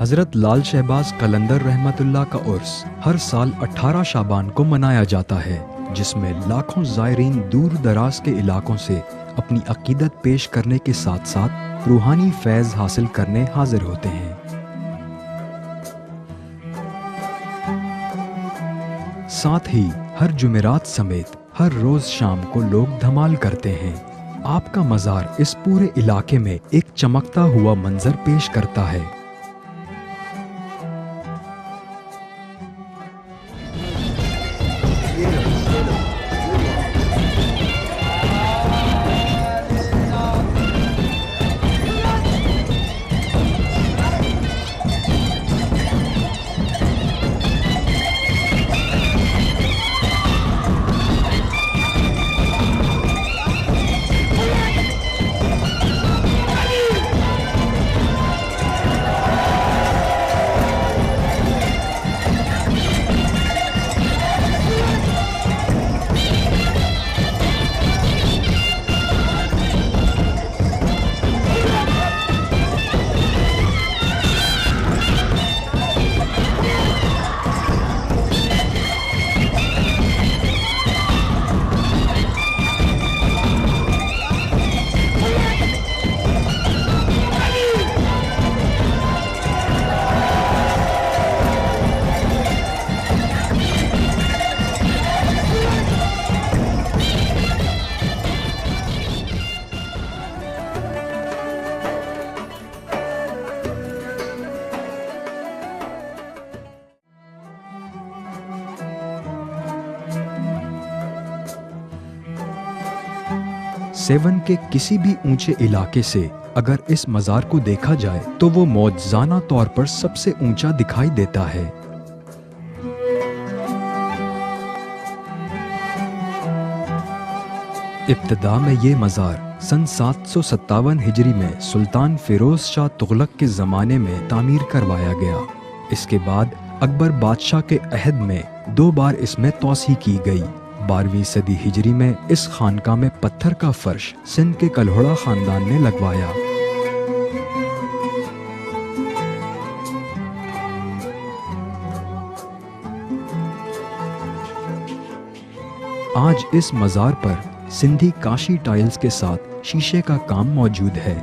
حضرت لال شہباز قلندر رحمت اللہ کا عرس ہر سال 18 شعبان کو منایا جاتا ہے، جس میں لاکھوں زائرین دور دراز کے علاقوں سے اپنی عقیدت پیش کرنے کے ساتھ ساتھ روحانی فیض حاصل کرنے حاضر ہوتے ہیں۔ ساتھ ہی ہر جمعرات سمیت ہر روز شام کو لوگ دھمال کرتے ہیں۔ آپ کا مزار اس پورے علاقے میں ایک چمکتا ہوا منظر پیش کرتا ہے۔ سیون کے کسی بھی اونچے علاقے سے اگر اس مزار کو دیکھا جائے تو وہ معجزانہ طور پر سب سے اونچا دکھائی دیتا ہے۔ ابتدا میں یہ مزار سن 757 ہجری میں سلطان فیروز شاہ تغلق کے زمانے میں تعمیر کروایا گیا۔ اس کے بعد اکبر بادشاہ کے عہد میں 2 بار اس میں توسیع کی گئی۔ 12ویں صدی ہجری میں اس خانقاہ میں پتھر کا فرش سندھ کے کلہوڑا خاندان نے لگوایا۔ آج اس مزار پر سندھی کاشی ٹائلز کے ساتھ شیشے کا کام موجود ہے۔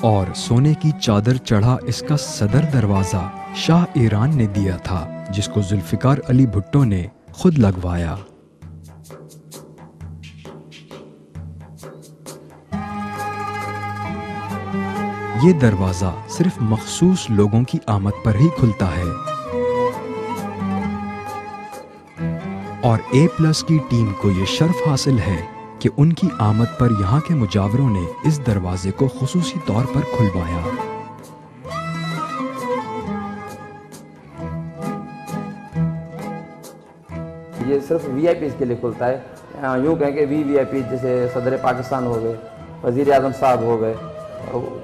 اور سونے کی چادر چڑھا اس کا صدر دروازہ شاہ ایران نے دیا تھا، جس کو ذوالفقار علی بھٹو نے خود لگوایا۔ یہ دروازہ صرف مخصوص لوگوں کی آمد پر ہی کھلتا ہے، اور A+ کی ٹیم کو یہ شرف حاصل ہے کہ ان کی آمد پر یہاں کے مجاوروں نے اس دروازے کو خصوصی طور پر کھلوایا۔ یہ صرف VIPs کے لیے کھلتا ہے۔ یوں کہیں کہ VIP جیسے صدر پاکستان ہو گئے، وزیر اعظم صاحب ہو گئے،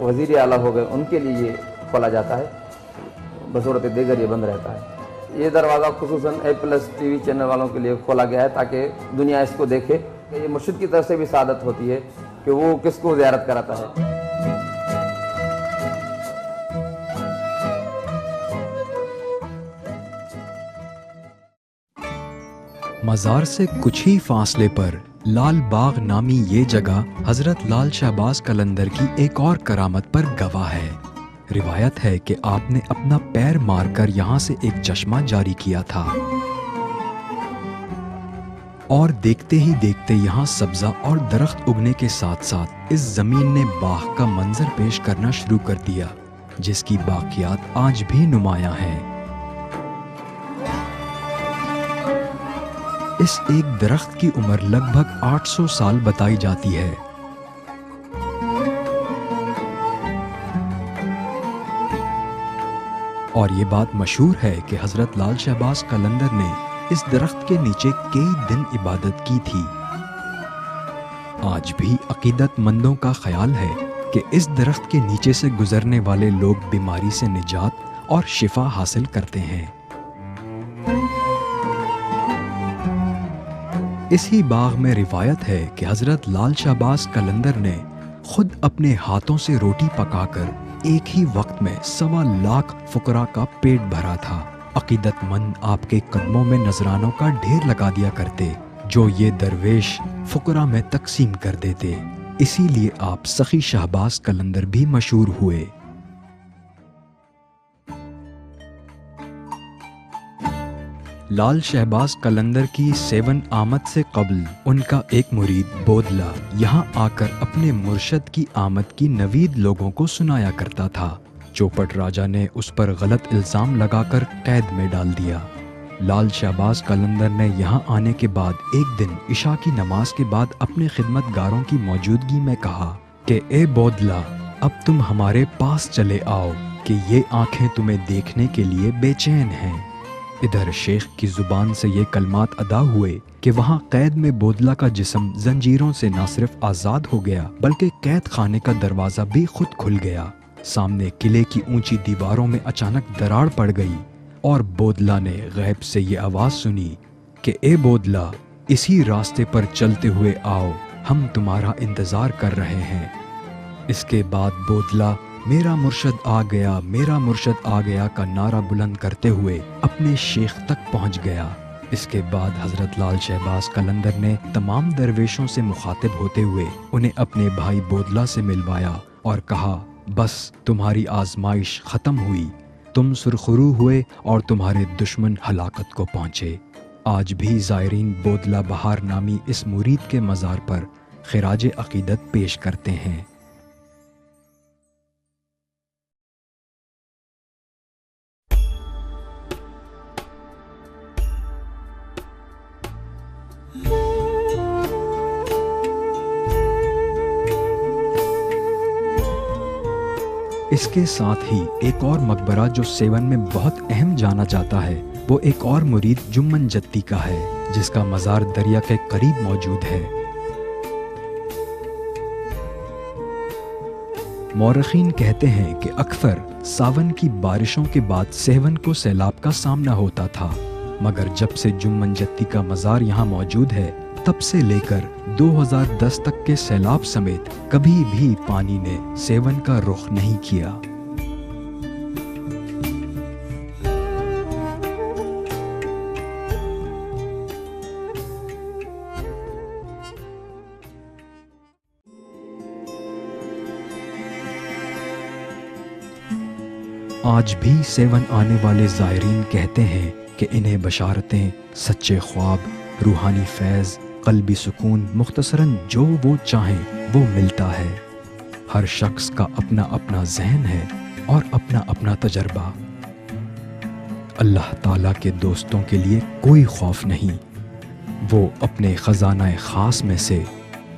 وزیر اعلیٰ ہو گئے، ان کے لیے یہ کھولا جاتا ہے، بصورت دیگر یہ بند رہتا ہے۔ یہ دروازہ خصوصاً A+ TV چینل والوں کے لیے کھولا گیا ہے تاکہ دنیا اس کو دیکھے۔ یہ مرشد کی طرف سے بھی سعادت ہوتی ہے کہ وہ کس کو زیارت کراتا ہے۔ مزار سے کچھ ہی فاصلے پر لال باغ نامی یہ جگہ حضرت لال شہباز قلندر کی ایک اور کرامت پر گواہ ہے۔ روایت ہے کہ آپ نے اپنا پیر مار کر یہاں سے ایک چشمہ جاری کیا تھا، اور دیکھتے ہی دیکھتے یہاں سبزہ اور درخت اگنے کے ساتھ ساتھ اس زمین نے باغ کا منظر پیش کرنا شروع کر دیا، جس کی باقیات آج بھی نمایاں ہیں۔ اس ایک درخت کی عمر لگ بھگ 800 سال بتائی جاتی ہے۔ اور یہ بات مشہور ہے کہ حضرت لال شہباز قلندر نے اس درخت کے نیچے کئی دن عبادت کی تھی۔ آج بھی عقیدت مندوں کا خیال ہے کہ اس درخت کے نیچے سے گزرنے والے لوگ بیماری سے نجات اور شفا حاصل کرتے ہیں۔ اسی باغ میں روایت ہے کہ حضرت لال شہباز قلندر نے خود اپنے ہاتھوں سے روٹی پکا کر ایک ہی وقت میں 1.25 لاکھ فقراء کا پیٹ بھرا تھا۔ عقیدت مند آپ کے قدموں میں نذرانوں کا ڈھیر لگا دیا کرتے جو یہ درویش فقراء میں تقسیم کر دیتے، اسی لیے آپ سخی شہباز قلندر بھی مشہور ہوئے۔ لال شہباز قلندر کی 7 آمد سے قبل ان کا ایک مرید بودلا یہاں آ کر اپنے مرشد کی آمد کی نوید لوگوں کو سنایا کرتا تھا۔ چوپٹ راجہ نے اس پر غلط الزام لگا کر قید میں ڈال دیا۔ لال شہباز قلندر نے یہاں آنے کے بعد ایک دن عشاء کی نماز کے بعد اپنے خدمت گاروں کی موجودگی میں کہا کہ اے بودلا، اب تم ہمارے پاس چلے آؤ کہ یہ آنکھیں تمہیں دیکھنے کے لیے بے چین ہیں۔ ادھر شیخ کی زبان سے یہ کلمات ادا ہوئے کہ وہاں قید میں بودلا کا جسم زنجیروں سے نہ صرف آزاد ہو گیا بلکہ قید خانے کا دروازہ بھی خود کھل گیا۔ سامنے قلعے کی اونچی دیواروں میں اچانک دراڑ پڑ گئی اور بودلا نے غیب سے یہ آواز سنی کہ اے بودلا، اسی راستے پر چلتے ہوئے آؤ، ہم تمہارا انتظار کر رہے ہیں۔ اس کے بعد بودلا میرا مرشد آ گیا، میرا مرشد آ گیا کا نعرہ بلند کرتے ہوئے اپنے شیخ تک پہنچ گیا۔ اس کے بعد حضرت لال شہباز قلندر نے تمام درویشوں سے مخاطب ہوتے ہوئے انہیں اپنے بھائی بودلا سے ملوایا اور کہا، بس تمہاری آزمائش ختم ہوئی، تم سرخرو ہوئے اور تمہارے دشمن ہلاکت کو پہنچے۔ آج بھی زائرین بودلا بہار نامی اس مرید کے مزار پر خراج عقیدت پیش کرتے ہیں۔ اس کے ساتھ ہی ایک اور مقبرہ جو سیون میں بہت اہم جانا جاتا ہے وہ ایک اور مرید جمن جتی کا ہے جس کا مزار دریا کے قریب موجود ہے۔ مورخین کہتے ہیں کہ اکثر ساون کی بارشوں کے بعد سیون کو سیلاب کا سامنا ہوتا تھا، مگر جب سے جمن جتی کا مزار یہاں موجود ہے تب سے لے کر 2010 تک کے سیلاب سمیت کبھی بھی پانی نے سیون کا رخ نہیں کیا۔ آج بھی سیون آنے والے زائرین کہتے ہیں کہ انہیں بشارتیں، سچے خواب، روحانی فیض، قلبی سکون، مختصراً جو وہ چاہیں وہ ملتا ہے۔ ہر شخص کا اپنا اپنا ذہن ہے اور اپنا اپنا تجربہ۔ اللہ تعالیٰ کے دوستوں کے لیے کوئی خوف نہیں، وہ اپنے خزانہ خاص میں سے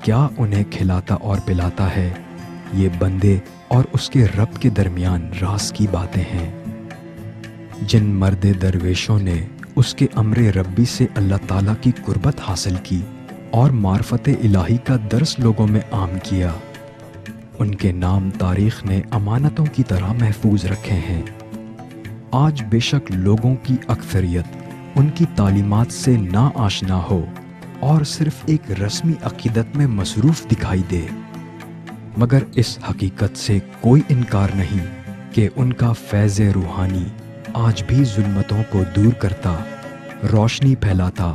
کیا انہیں کھلاتا اور پلاتا ہے، یہ بندے اور اس کے رب کے درمیان راز کی باتیں ہیں۔ جن مرد درویشوں نے اس کے امر ربی سے اللہ تعالیٰ کی قربت حاصل کی اور معرفت الہی کا درس لوگوں میں عام کیا، ان کے نام تاریخ نے امانتوں کی طرح محفوظ رکھے ہیں۔ آج بے شک لوگوں کی اکثریت ان کی تعلیمات سے نا آشنا ہو اور صرف ایک رسمی عقیدت میں مصروف دکھائی دے، مگر اس حقیقت سے کوئی انکار نہیں کہ ان کا فیض روحانی آج بھی ظلمتوں کو دور کرتا، روشنی پھیلاتا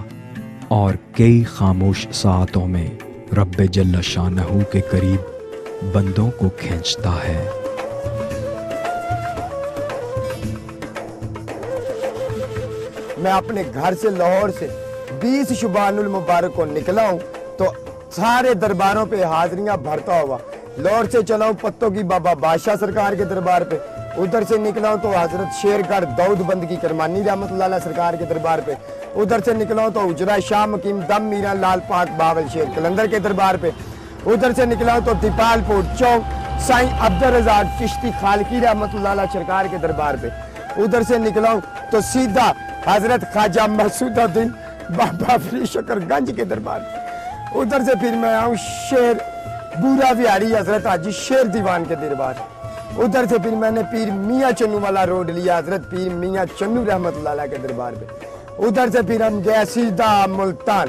اور کئی خاموش ساعتوں میں رب جل شانہ کے قریب بندوں کو کھینچتا ہے۔ میں اپنے گھر سے لاہور سے 20 شبان المبارک کو نکلا ہوں تو سارے درباروں پہ حاضریاں بھرتا ہوا۔ لاہور سے چلا ہوں پتوں کی بابا بادشاہ سرکار کے دربار پہ، ادھر سے نکلا ہوں تو حضرت شیرگڑھ داؤد بند کی کرمانی رحمت اللہ علیہ سرکار کے دربار پہ، ادھر سے نکلا ہوں تو اجرا شاہ مقیم دم میرا لال پاک باول شیر قلندر کے دربار پہ، ادھر سے نکلا ہوں تو دیپال پور چوک سائیں عبدالرزاق چشتی خالقی رحمت اللہ علیہ سرکار کے دربار پہ، ادھر سے نکلا ہوں تو سیدھا حضرت خواجہ مسعود الدین بابا فری شکر گنج کے دربار پہ، ادھر سے پھر میں آؤں شیر بورا ویاری حضرت حاجی شیر دیوان کے دربار، ادھر سے پھر میں نے پیر میاں چنو والا روڈ لیا حضرت پیر میاں چنو رحمت اللہ علیہ کے دربار پہ، ادھر سے پھر ہم گئے سیدھا ملتان